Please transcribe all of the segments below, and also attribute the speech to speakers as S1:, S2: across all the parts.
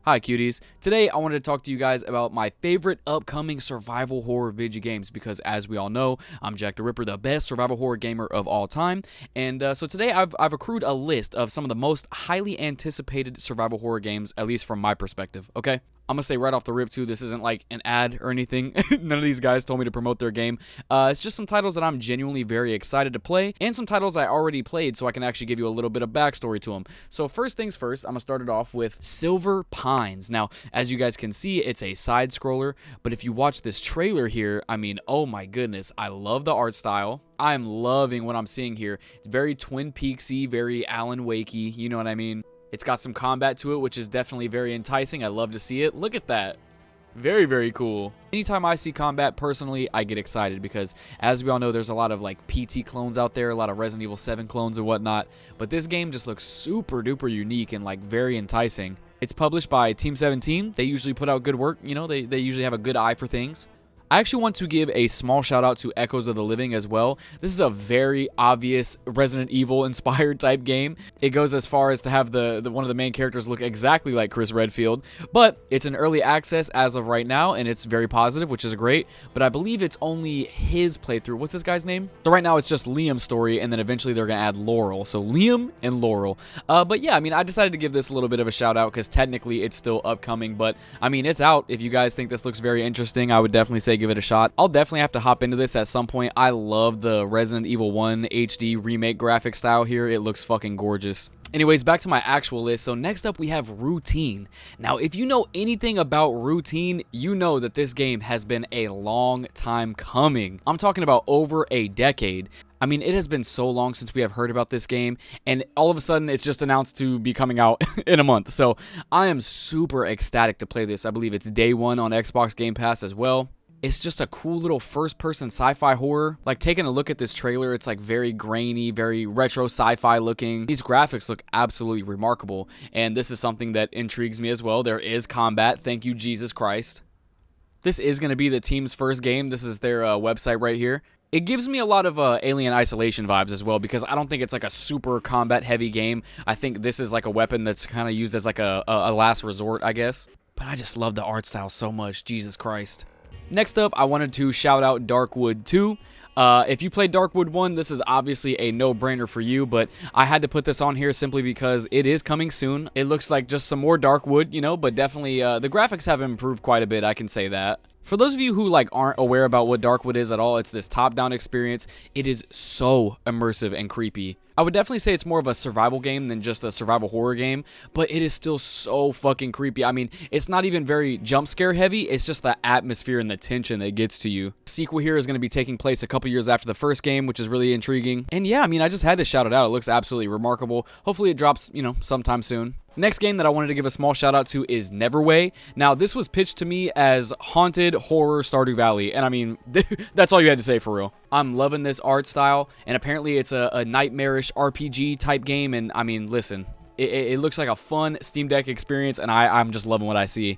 S1: Hi cuties, today I wanted to talk to you guys about my favorite upcoming survival horror video games because as we all know, I'm Jack the Ripper, the best survival horror gamer of all time, and so today I've accrued a list of some of the most highly anticipated survival horror games, at least from my perspective, okay? I'm gonna say right off the rip too, this isn't like an ad or anything. None of these guys told me to promote their game. It's just some titles that I'm genuinely very excited to play, and some titles I already played so I can actually give you a little bit of backstory to them. So first things first, I'm gonna start it off with Silver Pines. Now, as you guys can see, it's a side scroller, but if you watch this trailer here, I mean, oh my goodness, I love the art style. I'm loving what I'm seeing here. It's very Twin Peaksy, very Alan Wakey, you know what I mean? It's got some combat to it, which is definitely very enticing. I love to see it. Look at that. Very, very cool. Anytime I see combat, personally, I get excited because, as we all know, there's a lot of, like, PT clones out there, a lot of Resident Evil 7 clones and whatnot, but this game just looks super duper unique and, like, very enticing. It's published by Team 17. They usually put out good work. You know, they usually have a good eye for things. I actually want to give a small shout out to Echoes of the Living as well. This is a very obvious Resident Evil inspired type game. It goes as far as to have the one of the main characters look exactly like Chris Redfield, but it's an early access as of right now, and it's very positive, which is great, but I believe it's only his playthrough. What's this guy's name? So right now it's just Liam's story, and then eventually they're going to add Laurel. So Liam and Laurel. But yeah, I mean, I decided to give this a little bit of a shout out because technically it's still upcoming, but I mean, it's out. If you guys think this looks very interesting, I would definitely say give it a shot. I'll definitely have to hop into this at some point. I love the Resident Evil 1 HD remake graphic style here. It looks fucking gorgeous. Anyways, back to my actual list. So next up we have Routine. Now, if you know anything about Routine, you know that this game has been a long time coming. I'm talking about over a decade. I mean, it has been so long since we have heard about this game, and all of a sudden it's just announced to be coming out in a month. So I am super ecstatic to play this. I believe it's day one on Xbox Game Pass as well. It's just a cool little first-person sci-fi horror. Like, taking a look at this trailer, it's like very grainy, very retro sci-fi looking. These graphics look absolutely remarkable, and this is something that intrigues me as well. There is combat. Thank you, Jesus Christ. This is going to be the team's first game. This is their website right here. It gives me a lot of Alien Isolation vibes as well, because I don't think it's like a super combat-heavy game. I think this is like a weapon that's kind of used as like a last resort, I guess. But I just love the art style so much. Jesus Christ. Next up, I wanted to shout out Darkwood 2. If you played Darkwood 1, this is obviously a no-brainer for you, but I had to put this on here simply because it is coming soon. It looks like just some more Darkwood, you know, but definitely the graphics have improved quite a bit, I can say that. For those of you who like aren't aware about what Darkwood is at all, it's this top-down experience. It is so immersive and creepy. I would definitely say it's more of a survival game than just a survival horror game, but it is still so fucking creepy. I mean, it's not even very jump scare heavy, it's just the atmosphere and the tension that gets to you. The sequel here is going to be taking place a couple years after the first game, which is really intriguing. And yeah, I mean, I just had to shout it out. It looks absolutely remarkable. Hopefully it drops, you know, sometime soon. Next game that I wanted to give a small shout out to is Neverway. Now, this was pitched to me as haunted horror Stardew Valley, and I mean, that's all you had to say for real. I'm loving this art style, and apparently it's a nightmarish RPG type game, and I mean, listen, it looks like a fun Steam Deck experience, and I'm just loving what I see.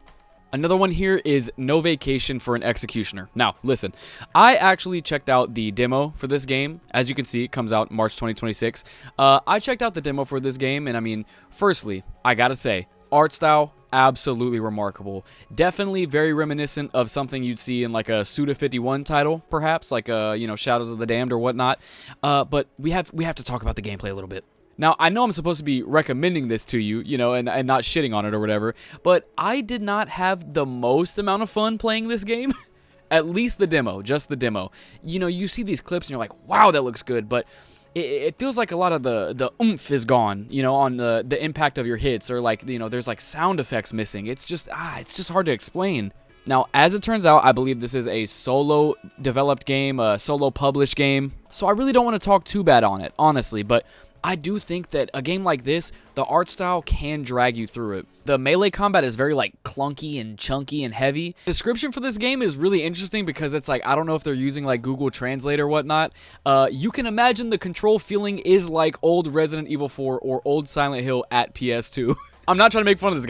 S1: Another one here is No Vacation for an Executioner. Now, listen, I actually checked out the demo for this game. As you can see, it comes out March 2026. I checked out the demo for this game, and I mean, firstly, I gotta say, art style, absolutely remarkable. Definitely very reminiscent of something you'd see in like a Suda51 title, perhaps, like you know, Shadows of the Damned or whatnot. But we have to talk about the gameplay a little bit. Now, I know I'm supposed to be recommending this to you, you know, and not shitting on it or whatever, but I did not have the most amount of fun playing this game. At least the demo, just the demo. You know, you see these clips and you're like, wow, that looks good, but it feels like a lot of the oomph is gone, you know, on the impact of your hits, or like, you know, there's like sound effects missing. It's just hard to explain. Now, as it turns out, I believe this is a solo developed game, a solo published game, so I really don't want to talk too bad on it, honestly, but I do think that a game like this, the art style can drag you through it. The melee combat is very like clunky and chunky and heavy. The description for this game is really interesting because it's like, I don't know if they're using like Google Translate or whatnot. You can imagine the control feeling is like old Resident Evil 4 or old Silent Hill at PS2. I'm not trying to make fun of this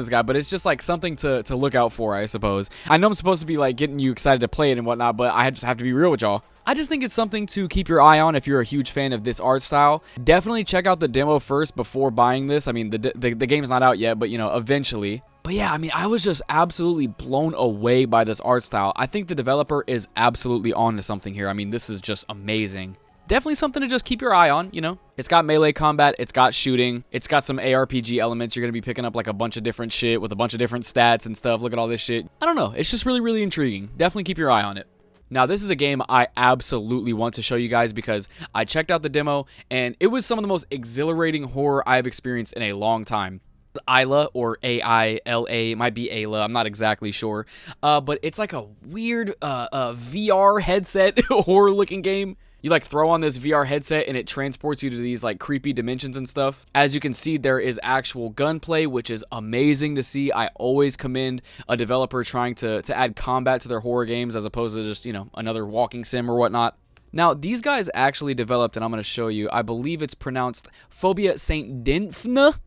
S1: guy, but it's just like something to look out for, I suppose. I know I'm supposed to be like getting you excited to play it and whatnot, but I just have to be real with y'all. I just think it's something to keep your eye on if you're a huge fan of this art style. Definitely check out the demo first before buying this. I mean, the game's not out yet, but, you know, eventually. But yeah, I mean, I was just absolutely blown away by this art style. I think the developer is absolutely on to something here. I mean, this is just amazing. Definitely something to just keep your eye on, you know? It's got melee combat, it's got shooting, it's got some ARPG elements. You're going to be picking up like a bunch of different shit with a bunch of different stats and stuff. Look at all this shit. I don't know. It's just really, really intriguing. Definitely keep your eye on it. Now, this is a game I absolutely want to show you guys because I checked out the demo and it was some of the most exhilarating horror I've experienced in a long time. Yalla, or A-I-L-A, it might be Ayla, I'm not exactly sure, but it's like a weird VR headset horror looking game. You like throw on this VR headset and it transports you to these like creepy dimensions and stuff. As you can see, there is actual gunplay, which is amazing to see. I always commend a developer trying to add combat to their horror games as opposed to just, you know, another walking sim or whatnot. Now, these guys actually developed, and I'm going to show you, I believe it's pronounced Phobia Saint Dinfna.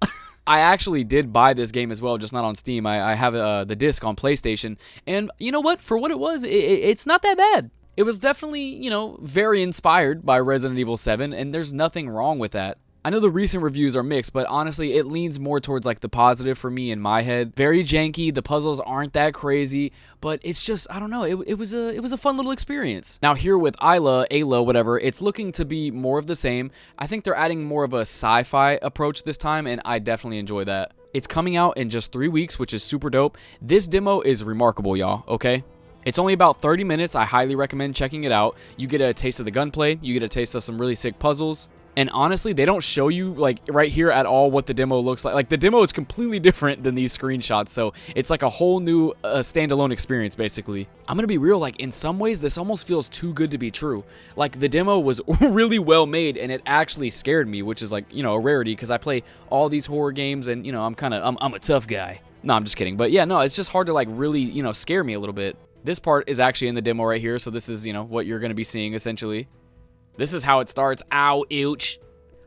S1: I actually did buy this game as well, just not on Steam. I have the disc on PlayStation, and you know what? For what it was, it's not that bad. It was definitely, you know, very inspired by Resident Evil 7, and there's nothing wrong with that. I know the recent reviews are mixed, but honestly, it leans more towards like the positive for me in my head. Very janky, the puzzles aren't that crazy, but it's just, I don't know, it was a fun little experience. Now here with Ayla, whatever, it's looking to be more of the same. I think they're adding more of a sci-fi approach this time, and I definitely enjoy that. It's coming out in just 3 weeks, which is super dope. This demo is remarkable, y'all, okay? It's only about 30 minutes. I highly recommend checking it out. You get a taste of the gunplay. You get a taste of some really sick puzzles. And honestly, they don't show you, like, right here at all what the demo looks like. Like, the demo is completely different than these screenshots. So, it's like a whole new standalone experience, basically. I'm gonna be real, like, in some ways, this almost feels too good to be true. Like, the demo was really well made, and it actually scared me, which is, like, you know, a rarity, because I play all these horror games, and, you know, I'm a tough guy. No, I'm just kidding. But, yeah, no, it's just hard to, like, really, you know, scare me a little bit. This part is actually in the demo right here, so this is, you know, what you're going to be seeing, essentially. This is how it starts. Ow, ouch.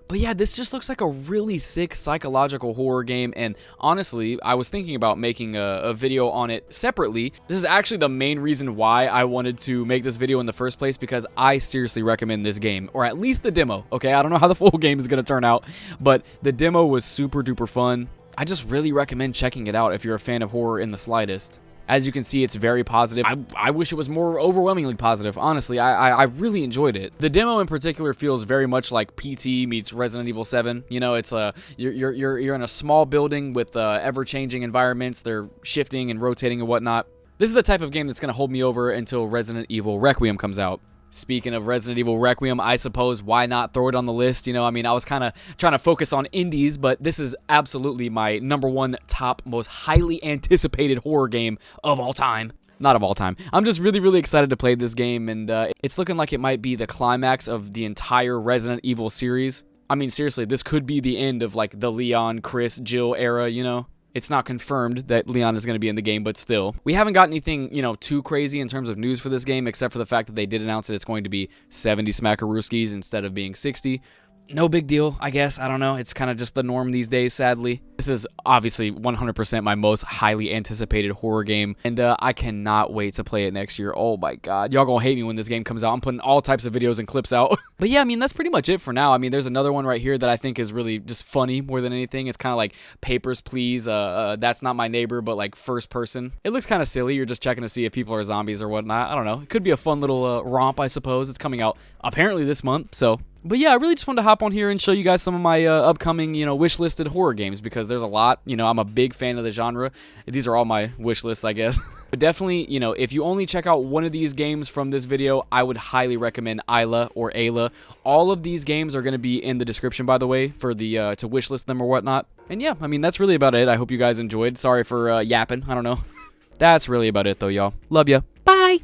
S1: But yeah, this just looks like a really sick psychological horror game, and honestly, I was thinking about making a video on it separately. This is actually the main reason why I wanted to make this video in the first place, because I seriously recommend this game, or at least the demo, okay? I don't know how the full game is going to turn out, but the demo was super duper fun. I just really recommend checking it out if you're a fan of horror in the slightest. As you can see, it's very positive. I wish it was more overwhelmingly positive. Honestly, I really enjoyed it. The demo in particular feels very much like PT meets Resident Evil 7. You know, it's you're in a small building with ever-changing environments. They're shifting and rotating and whatnot. This is the type of game that's going to hold me over until Resident Evil Requiem comes out. Speaking of Resident Evil Requiem, I suppose why not throw it on the list? You know, I mean, I was kind of trying to focus on indies, but this is absolutely my #1 top most highly anticipated horror game of all time. Not of all time. I'm just really, really excited to play this game, and it's looking like it might be the climax of the entire Resident Evil series. I mean, seriously, this could be the end of, like, the Leon, Chris, Jill era, you know? It's not confirmed that Leon is going to be in the game, but still. We haven't got anything, you know, too crazy in terms of news for this game, except for the fact that they did announce that it's going to be 70 Smackarooskies instead of being 60. No big deal, I guess. I don't know. It's kind of just the norm these days, sadly. This is obviously 100% my most highly anticipated horror game, and I cannot wait to play it next year. Oh my god. Y'all gonna hate me when this game comes out. I'm putting all types of videos and clips out. But yeah, I mean, that's pretty much it for now. I mean, there's another one right here that I think is really just funny more than anything. It's kind of like Papers, Please. That's Not My Neighbor, but like first person. It looks kind of silly. You're just checking to see if people are zombies or whatnot. I don't know. It could be a fun little romp, I suppose. It's coming out apparently this month, so... But yeah, I really just wanted to hop on here and show you guys some of my upcoming, you know, wish-listed horror games, because there's a lot. You know, I'm a big fan of the genre. These are all my wish lists, I guess. But definitely, you know, if you only check out one of these games from this video, I would highly recommend Ayla or Ayla. All of these games are going to be in the description, by the way, for the to wish list them or whatnot. And yeah, I mean, that's really about it. I hope you guys enjoyed. Sorry for yapping. I don't know. That's really about it, though, y'all. Love ya. Bye.